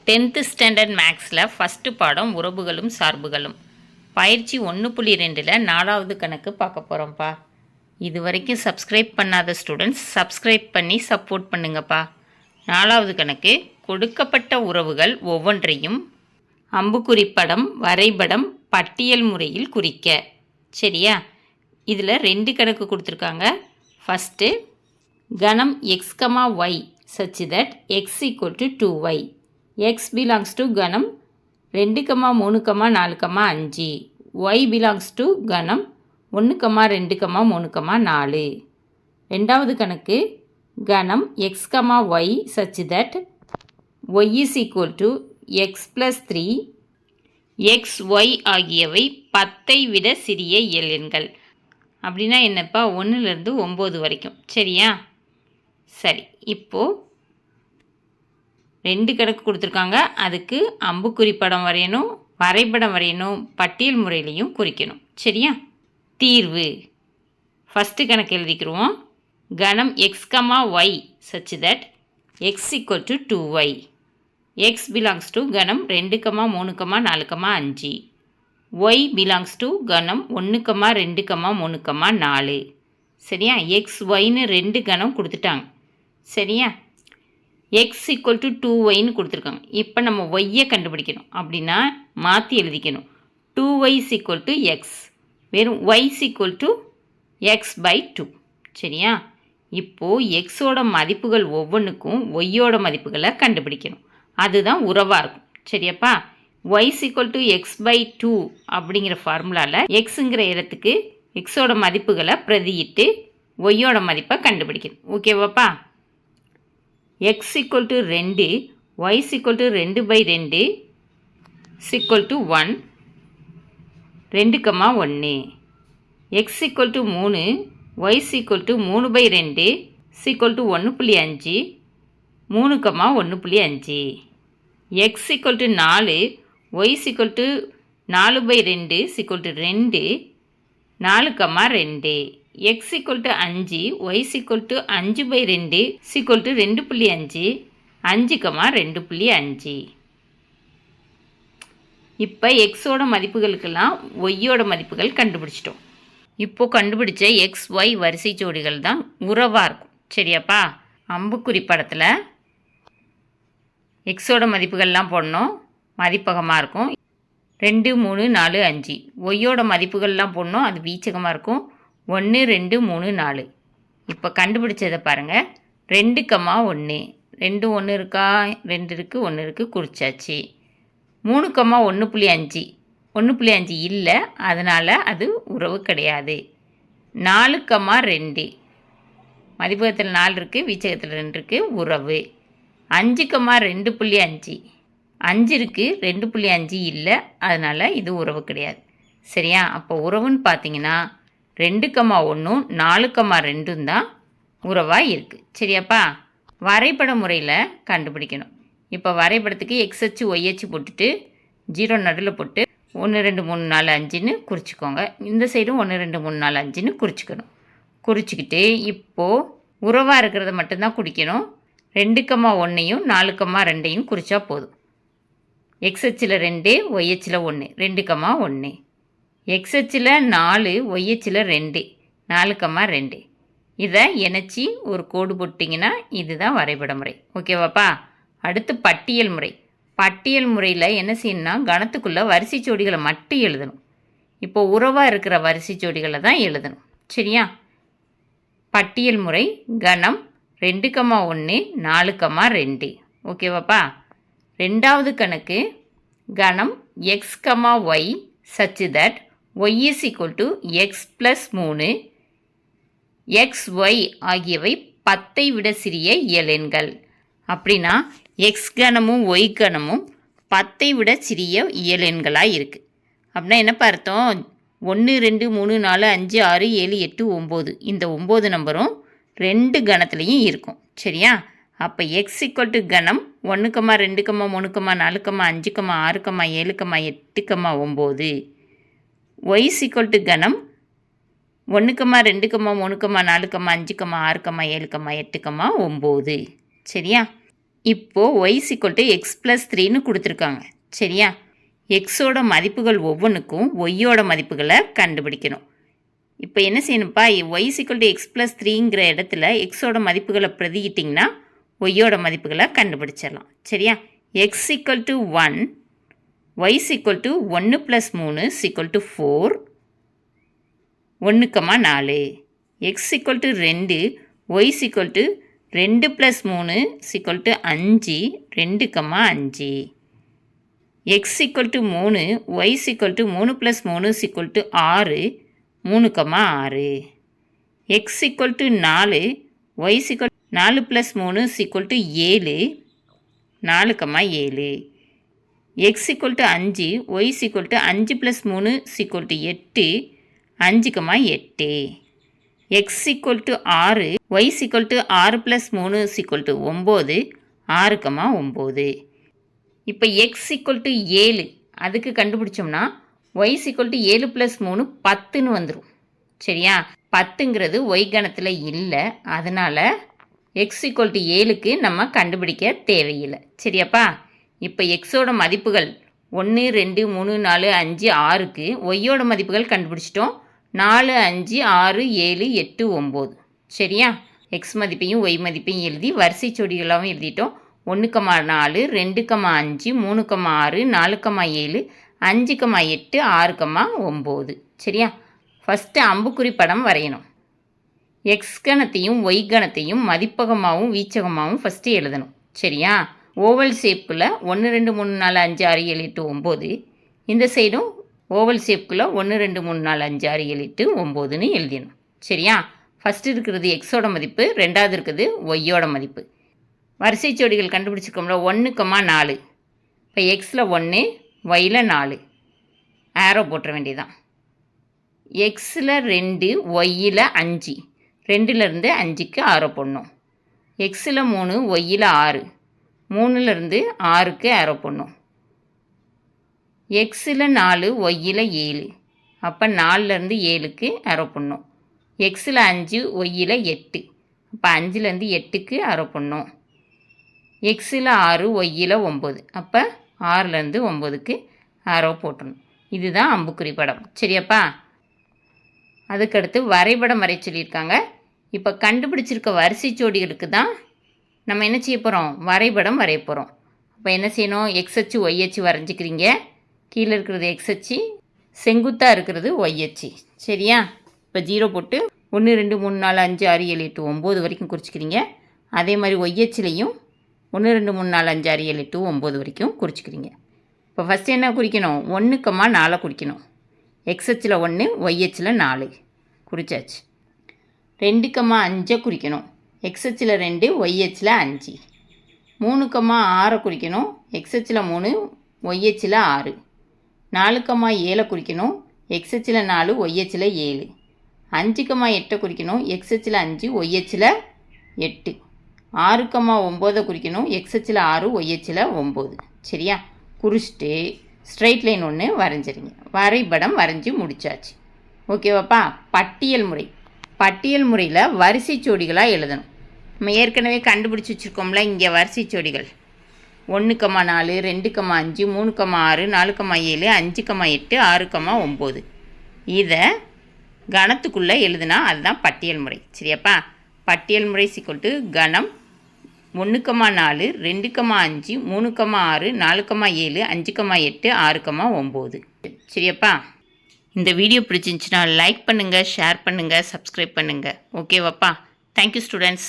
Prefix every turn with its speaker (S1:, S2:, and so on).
S1: 10th standard மேக்ஸில் first பாடம் உறவுகளும் சார்புகளும் பயிற்சி 1.2ல் 4வது கணக்கு பார்க்க போகிறோம்ப்பா. இது வரைக்கும் சப்ஸ்கிரைப் பண்ணாத ஸ்டூடெண்ட்ஸ் சப்ஸ்கிரைப் பண்ணி சப்போர்ட் பண்ணுங்கப்பா. 4வது கணக்கு, கொடுக்கப்பட்ட உறவுகள் ஒவ்வொன்றையும் அம்புக்குறி படம், வரைபடம், பட்டியல் முறையில் குறிக்க. சரியா? இதில் 2 கணக்கு கொடுத்துருக்காங்க. ஃபஸ்ட்டு, கணம் x, y such that x equal to 2y. x belongs to கணம் 2, 3, 4, 5. y belongs to கணம் 1, 2, 3, 4. ரெண்டாவது கணக்கு, கணம் x, y such that y is equal to x plus 3. x, y ஆகியவை 10ஐ விட சிறிய இயல் எண்கள். அப்படின்னா என்னப்பா? 1லேருந்து 9 வரைக்கும். சரியா? சரி, இப்போது 2 கணக்கு கொடுத்துருக்காங்க. அதுக்கு அம்புக்குறி படம் வரையணும், வரைபடம் வரையணும், பட்டியல் முறையிலையும் குறிக்கணும். சரியா? தீர்வு. ஃபஸ்ட்டு கணக்கு எழுதிக்கிடுவோம். கணம் x, y such that x equal to 2y. x belongs to கணம் 2, 3, 4, 5. y belongs to கணம் 1, 2, 3, 4. சரியா? x, yன்னு 2 கணம் கொடுத்துட்டாங்க. சரியா? x equal to 2yன்னு கொடுத்துருக்காங்க. இப்போ நம்ம yயை கண்டுபிடிக்கணும். அப்படின்னா மாற்றி எழுதிக்கணும். 2y is equal to x. வெறும் y is equal to x by 2. சரியா? இப்போது xோட மதிப்புகள் ஒவ்வொன்றுக்கும் yயோட மதிப்புகளை கண்டுபிடிக்கணும். அதுதான் உறவாக இருக்கும். சரியாப்பா? y is equal to x by 2 அப்படிங்கிற ஃபார்முலாவில் xங்கிற இடத்துக்கு xோட மதிப்புகளை பிரதியிட்டு yயோட மதிப்பை கண்டுபிடிக்கணும். ஓகேவாப்பா? x equal to 2, y is equal to 2 by 2 is equal to 1, 2, 1. x equal to 3, y is equal to 3 by 2 is equal to 1.5, 3, 1.5. x equal to 4, y is equal to 4 by 2 is equal to 2, 4, 2. x equal to 5, y is equal to 5 by 2 is equal to 2.5, 5, 2.5. இப்போ எக்ஸோட மதிப்புகளுக்கெல்லாம் ஒய்யோட மதிப்புகள் கண்டுபிடிச்சிட்டோம். இப்போது கண்டுபிடிச்ச X, Y வரிசை ஜோடிகள் தான் உறவாக இருக்கும். சரியாப்பா? அம்புக்குறி படத்தில் எக்ஸோட மதிப்புகள்லாம் போடணும், மதிப்பகமாக இருக்கும். 2, 3, 4, 5. ஒய்யோட மதிப்புகள்லாம் போடணும், அது வீச்சகமாக இருக்கும். 1, 2, 3, 4. இப்போ கண்டுபிடிச்சதை பாருங்கள். 2, 1. 2, 1 இருக்கா? 2 இருக்குது, 1 இருக்குது, குறிச்சாச்சு. 3, 1.5. 1.5 இல்லை, அதனால் அது உறவு கிடையாது. 4, 2. மதிப்பகத்தில் 4 இருக்குது, வீச்சகத்தில் 2 இருக்குது, உறவு. 5, 2.5. 5 இருக்குது, 2.5 இல்லை, அதனால் இது உறவு கிடையாது. சரியா? அப்போ உறவுன்னு பார்த்தீங்கன்னா 2, 1, 4, 2 தான் உறவாக இருக்குது. சரியாப்பா? வரைபட முறையில் கண்டுபிடிக்கணும். இப்போ வரைபடத்துக்கு எக்ஸ் அச்சு, ஒய் அச்சு போட்டுட்டு 0 நடுவில் போட்டு 1, 2, 3, 4, 5ன்னு குறிச்சிக்கோங்க. இந்த சைடும் 1, 2, 3, 4, 5ன்னு குறிச்சிக்கணும். குறிச்சிக்கிட்டு இப்போது உறவாக இருக்கிறத மட்டும்தான் குறிக்கணும். 2, 1ஐயும் 4, 2ஐயும் குறித்தா போதும். எக்ஸ் அச்சில் 2, ஒய் அச்சில் 1, 2, 1. எக்ஸ் அச்சில் 4, ஒய் அச்சில் 2, 4, 2. இதை இணைச்சி ஒரு கோடு போட்டிங்கன்னா இதுதான் வரைபட முறை. ஓகேவாப்பா? அடுத்து பட்டியல் முறை. பட்டியல் முறையில் என்ன செய்யணும்னா கணத்துக்குள்ளே வரிசை ஜோடிகளை மட்டும் எழுதணும். இப்போ உறவாக இருக்கிற வரிசை ஜோடிகளை தான் எழுதணும். சரியா? பட்டியல் முறை கணம் 2, 1, 4, 2. ஓகேவாப்பா? ரெண்டாவது கணக்கு, கணம் x, y such that y is equal to x plus 3. x, y ஆகியவை 10ஐ விட சிறிய இயல் எண்கள். அப்படின்னா x கணமும் y கணமும் 10ஐ விட சிறிய இயல் எண்களாக இருக்குது. அப்படின்னா என்னப்பா அர்த்தம்? 1, 2, 3, 4, 5, 6, 7, 8, 9. இந்த 9 நம்பரும் 2 கணத்துலேயும் இருக்கும். சரியா? அப்போ x equal to கணம் 1, 2, 3, 4, 5, 6, 7, 8, 9. y is equal to கணம் 1, 2, 3, 4, 5, 6, 7, 8, 9. சரியா? இப்போது Y equal to X plus 3ன்னு கொடுத்துருக்காங்க. சரியா? எக்ஸோட மதிப்புகள் ஒவ்வொன்றுக்கும் ஒய்யோட மதிப்புகளை கண்டுபிடிக்கணும். இப்போ என்ன செய்யணும்ப்பா, Y equal to X plus 3ங்கிற இடத்துல எக்ஸோட மதிப்புகளை பிரதிக்கிட்டிங்கன்னா ஒய்யோட மதிப்புகளை கண்டுபிடிச்சிடலாம். சரியா? X equal to 1, Y equal to 1 + 3 equal to 4, 1,4. X equal to 2, Y equal to 2 + 3 equal to 5, 2,5. X equal to 3, Y equal to 3 + 3 equal to 6, 3,6. X equal to 4, Y equal 4 + 3 equal to 7, 4,7. X equal to 5, y equal to 5 + 3 equal to 8, 5,8. X equal to 6, y equal to 6 + 3 equal to 9, 6,9. இப்போ x equal to 7 அதுக்கு கண்டுபிடிச்சோம்னா y equal to 7 + 3 10ன்னு வந்துடும். சரியா? 10ங்கிறது Y கணத்தில் இல்லை, அதனால் X equal to 7க்கு நம்ம கண்டுபிடிக்க தேவையில்லை. சரியாப்பா? இப்போ எக்ஸோட மதிப்புகள் 1, 2, 3, 4, 5, 6க்கு ஒய்யோட மதிப்புகள் கண்டுபிடிச்சிட்டோம். 4, 5, 6, 7, 8, 9. சரியா? எக்ஸ் மதிப்பையும் ஒய் மதிப்பையும் எழுதி வரிசை ஜோடிகளாகவும் எழுதிட்டோம். 1,4, 2,5, 3,6, 4,7, 5,8, 6,9. சரியா? ஃபஸ்ட்டு அம்புக்குறி படம் வரையணும். எக்ஸ் கணத்தையும் ஒய் கணத்தையும் மதிப்பகமாகவும் வீச்சகமாகவும் ஃபஸ்ட்டு எழுதணும். சரியா? ஓவல் ஷேப்புக்குள்ள 1, 2, 3, 4, 5, 6, 7, 8, 9. இந்த சைடும் ஓவல் ஷேப்புக்குள்ள 1, 2, 3, 4, 5, 6, 7, 8, 9ன்னு எழுதிடணும். சரியா? ஃபஸ்ட்டு இருக்கிறது எக்ஸோட மதிப்பு, ரெண்டாவது இருக்கிறது ஒய்யோட மதிப்பு. வரிசை ஜோடிகள் கண்டுபிடிச்சிருக்கோம்ல, 1,4. இப்போ எக்ஸில் 1, ஒய்யில் 4. ஆரோ போட்டுற வேண்டியதான். எக்ஸில் 2, ஒய்யில் 5. 2லேருந்து 5க்கு ஆரோ போடணும். எக்ஸில் 3, ஒய்யில் 6. 3லேருந்து 6க்கு ஆரோ போடணும். எக்ஸில் 4, ஒய்யில் 7. அப்போ 4லேருந்து 7க்கு ஆரோ போடணும். எக்ஸில் 5, ஒய்யில் 8. அப்போ 5லேருந்து 8க்கு ஆரோ போடணும். எக்ஸில் 6, ஒய்யில் 9. அப்போ 6லேருந்து 9க்கு ஆரோ போட்டணும். இதுதான் அம்புக்குறி படம். சரியாப்பா? அதுக்கடுத்து வரைபடம் வரைய சொல்லியிருக்காங்க. இப்போ கண்டுபிடிச்சிருக்க வரிசை ஜோடிகளுக்கு தான் நம்ம என்ன செய்ய போகிறோம், வரைபடம் வரைய போகிறோம். அப்போ என்ன செய்யணும், எக்ஸ் அச்சு ஒய் அச்சு வரைஞ்சிக்கிறீங்க. கீழே இருக்கிறது எக்ஸ் அச்சு, செங்குத்தாக இருக்கிறது ஒய் அச்சு. சரியா? இப்போ 0 போட்டு 1, 2, 3, 4, 5, 6, 7, 8, 9 வரைக்கும் குறிச்சிக்கிறீங்க. அதே மாதிரி ஒய் அச்சுலையும் 1, 2, 3, 4, 5, 6, 7, 8, 9 வரைக்கும் குறிச்சிக்கிறீங்க. இப்போ ஃபஸ்ட்டு என்ன குறிக்கணும், 1,4 குறிக்கணும். எக்ஸ் அச்சில் 1, ஒய் அச்சில் 4 குறிச்சாச்சு. 2,5 குறிக்கணும். எக்ஸ் அச்சில் 2, ஒய் அச்சில் 5. 3,6 குறிக்கணும். எக்ஸ் அச்சில் 3, ஒய் அச்சில் 6. 4,7 குறிக்கணும். எக்ஸ் அச்சில் 4, ஒய் அச்சில் 7. 5,8 குறிக்கணும். எக்ஸ் அச்சில் 5, ஒய் அச்சில் 8. 6,9 குறிக்கணும். எக்ஸ் அச்சில் 6, ஒய் அச்சில் 9. சரியா? குறிச்சிட்டு ஸ்ட்ரைட் லைன் ஒன்று வரைஞ்சிருங்க. வரைபடம் வரைஞ்சி முடிச்சாச்சு. ஓகேவாப்பா? பட்டியல் முறையில் வரிசை ஜோடிகளாக எழுதணும். நம்ம ஏற்கனவே கண்டுபிடிச்சி வச்சுருக்கோம்ல, இங்கே வரிசை ஜோடிகள் 1,4, 2,5, 3,6, 4,7, 5,8, 6,9. இதை கணத்துக்குள்ளே எழுதுனா அதுதான் பட்டியல் முறை. சரியாப்பா? பட்டியல் முறை ஈக்குவல் டு கணம் 1,4, 2,5, 3,6, 4,7, 5,8, 6,9. சரியாப்பா? இந்த வீடியோ பிடிச்சிருந்துச்சுன்னா லைக் பண்ணுங்கள், ஷேர் பண்ணுங்கள், சப்ஸ்கிரைப் பண்ணுங்கள். ஓகேவாப்பா? Thank you students.